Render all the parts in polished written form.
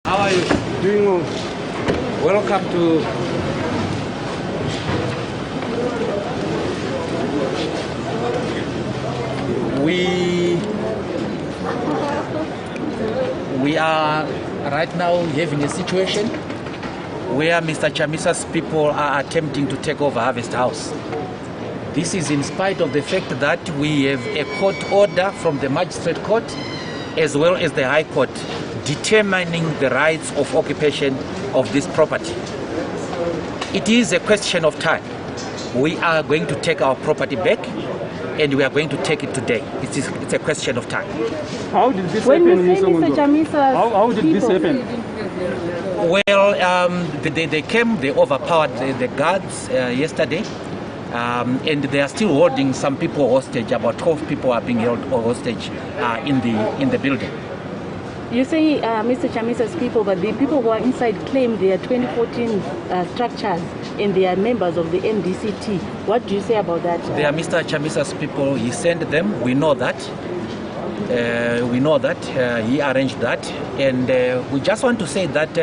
How are you? Doing well. Welcome to we are right now having a situation where Mr. Chamisa's people are attempting to take over Harvest House. This is in spite of the fact that we have a court order from the Magistrate Court as well as the High Court determining the rights of occupation of this property. It is a question of time. We are going to take our property back, and we are going to take it today. It's a question of time. How did this when happen? you say Mr. Chamisa's how did this happen? Well, they came, they overpowered the guards yesterday, and they are still holding some people hostage. About 12 people are being held hostage in the building. You say Mr. Chamisa's people, but the people who are inside claim they are 2014 structures and they are members of the MDC. What do you say about that? They are Mr. Chamisa's people. He sent them. We know that. He arranged that, and we just want to say that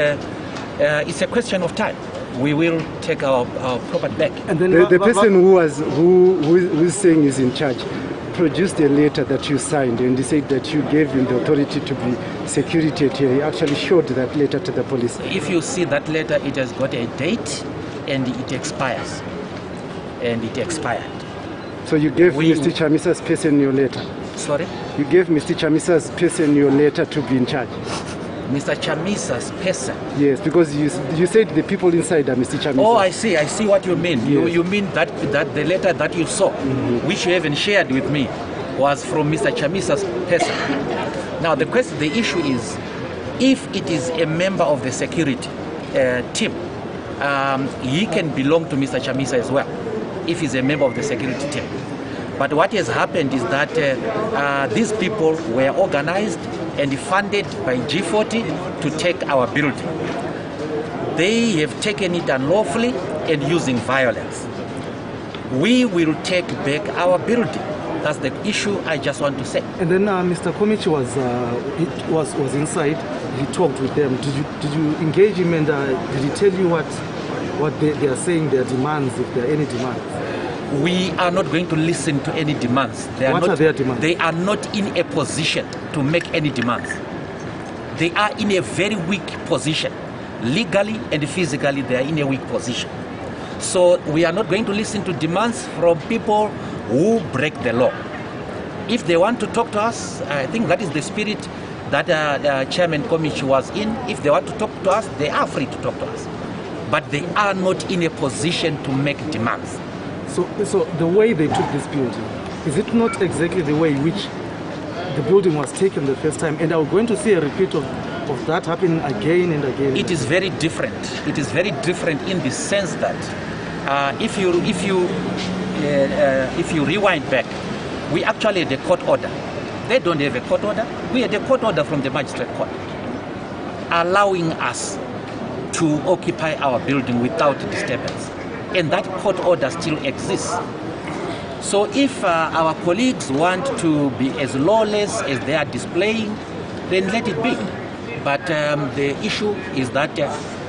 it's a question of time. We will take our property back. And then the person who is saying is in charge produced a letter that you signed, and he said that you gave him the authority to be security here. He actually showed that letter to the police. If you see that letter, it has got a date and it expires. And it expired. So you gave Mr. Chamisa's person your letter? Sorry? You gave Mr. Chamisa's person your letter to be in charge? Mr. Chamisa's person? Yes, because you said the people inside are Mr. Chamisa. Oh, I see what you mean. Yes. You mean that the letter that you saw, which you haven't shared with me, was from Mr. Chamisa's person. Now the issue is, if it is a member of the security team, he can belong to Mr. Chamisa as well, if he's a member of the security team. But what has happened is that these people were organized and funded by G40 to take our building. They have taken it unlawfully and using violence. We will take back our building. That's the issue I just want to say. And then Mr. Komichi was inside. He talked with them. Did you engage him, and did he tell you what they are saying, their demands, if there are any demands? We are not going to listen to any demands. What are their demands? They are not in a position to make any demands. They are in a very weak position. Legally and physically, they are in a weak position. So we are not going to listen to demands from people who break the law. If they want to talk to us, I think that is the spirit that Chairman Komichi was in. If they want to talk to us, they are free to talk to us. But they are not in a position to make demands. So the way they took this building, is it not exactly the way in which the building was taken the first time? And are we going to see a repeat of that happening again and again? It is very different. It is very different in the sense that if you rewind back, we actually had a court order. They don't have a court order. We had a court order from the Magistrate Court allowing us to occupy our building without disturbance. And that court order still exists. So if our colleagues want to be as lawless as they are displaying, then let it be. But the issue is that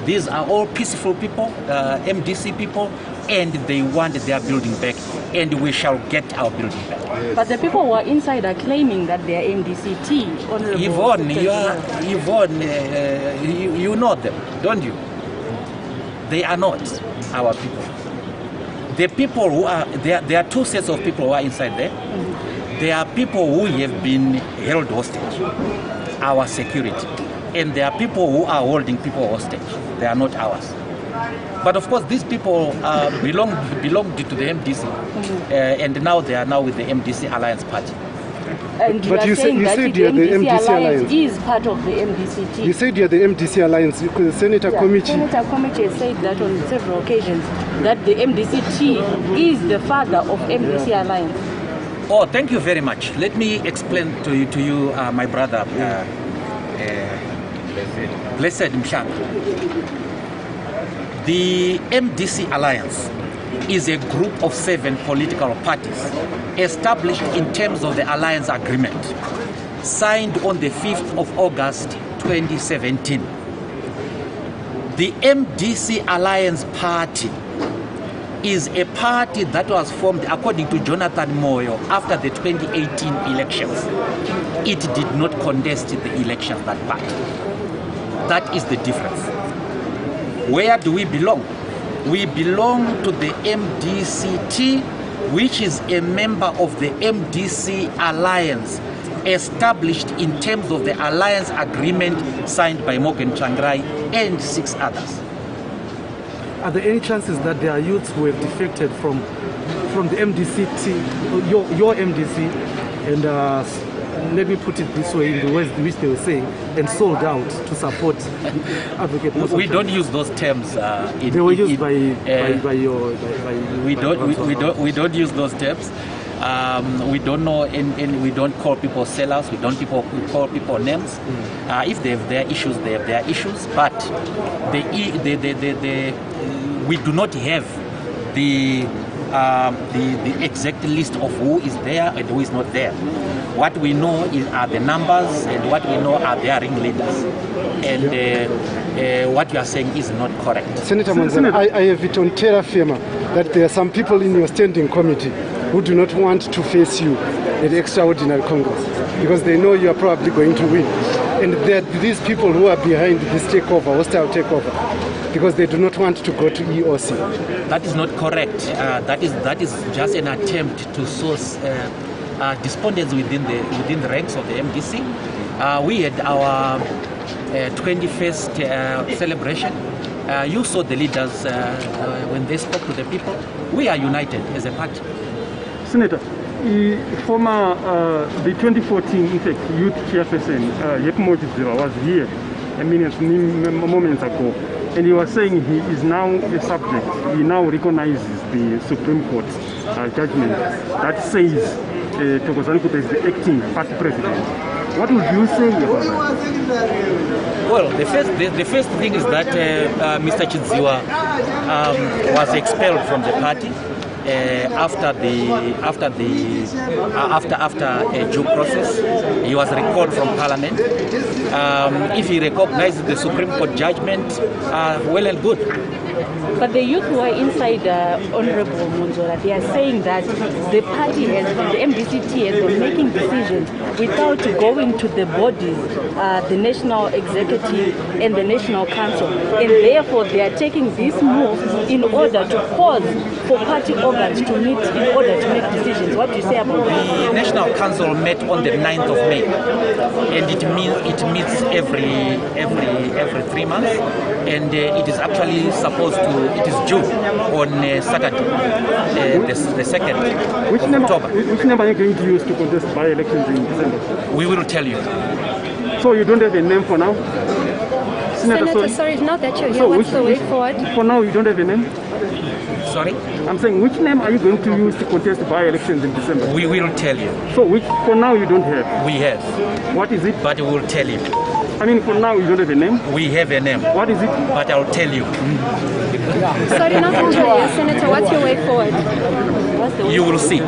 these are all peaceful people, MDC people, and they want their building back, and we shall get our building back. But the people who are inside are claiming that they are MDC. Yvonne, you know them, don't you? They are not our people. The people who are there are two sets of people who are inside there. There are people who have been held hostage, our security, and there are people who are holding people hostage. They are not ours. But of course, these people belonged to the MDC, and now they are with the MDC Alliance Party. And but you said you're the MDC Alliance is part of the MDC team. You said you're the MDC Alliance because Senator Komichi. Senator Komichi has said that on several occasions, that the MDC is the father of MDC Alliance. Oh, thank you very much. Let me explain to you, my brother, Blessed Mshanga. The MDC Alliance is a group of 7 political parties established in terms of the alliance agreement signed on the 5th of August 2017. The MDC Alliance Party is a party that was formed, according to Jonathan Moyo, after the 2018 elections. It did not contest the elections, that party. That is the difference. Where do we belong? We belong to the MDCT, which is a member of the MDC Alliance, established in terms of the alliance agreement signed by Morgan Tsvangirai and 6 others. Are there any chances that there are youths who have defected from the MDCT, your MDC, and let me put it this way, in the words which they were saying, and sold out to support Advocate Mwonzora? We don't use those terms. They were used by your. We don't use those terms. We don't know, and we don't call people sellers. We call people names. If they have their issues, they have their issues. But we do not have the exact list of who is there and who is not there. What we know are the numbers, and what we know are their ringleaders. And what you are saying is not correct. Senator Mwonzora, I have it on terra firma that there are some people in your standing committee who do not want to face you at the extraordinary Congress because they know you are probably going to win. And there are these people who are behind this takeover, hostile takeover, because they do not want to go to EOC. That is not correct. That is just an attempt to source despondence within the ranks of the MDC. We had our 21st celebration. You saw the leaders when they spoke to the people. We are united as a party. Senator, former the 2014 in fact youth chairperson Mwonzora was here moments ago, and he was saying he is now a subject. He now recognizes the Supreme Court judgment that says Thokozani Kuta is the acting party president. What would you say about that? Well, the first thing is that Mr. Chidziwa was expelled from the party. After a due process, he was recalled from Parliament. If he recognizes the Supreme Court judgment, well and good. But the youth who are inside Honorable Mwonzora, they are saying that the party the MDCT has been making decisions without going to the bodies, the National Executive and the National Council, and therefore they are taking this move in order to cause for party organs to meet in order to make decisions. What do you say about that? The National Council met on the 9th of May, and it meets every 3 months, and it is actually supposed to. It is due on Saturday, the 2nd of October. Which name are you going to use to contest by-elections in December? We will tell you. So you don't have a name for now? Senator, sorry, not that you're here. What's the way forward? For now, you don't have a name? Sorry? I'm saying, which name are you going to use to contest by-elections in December? We will tell you. So for now, you don't have? We have. What is it? But we will tell you. I mean, for now, you don't have a name? We have a name. What is it? But I'll tell you. Sorry, not that you're here, Senator. What's your way forward? You will see.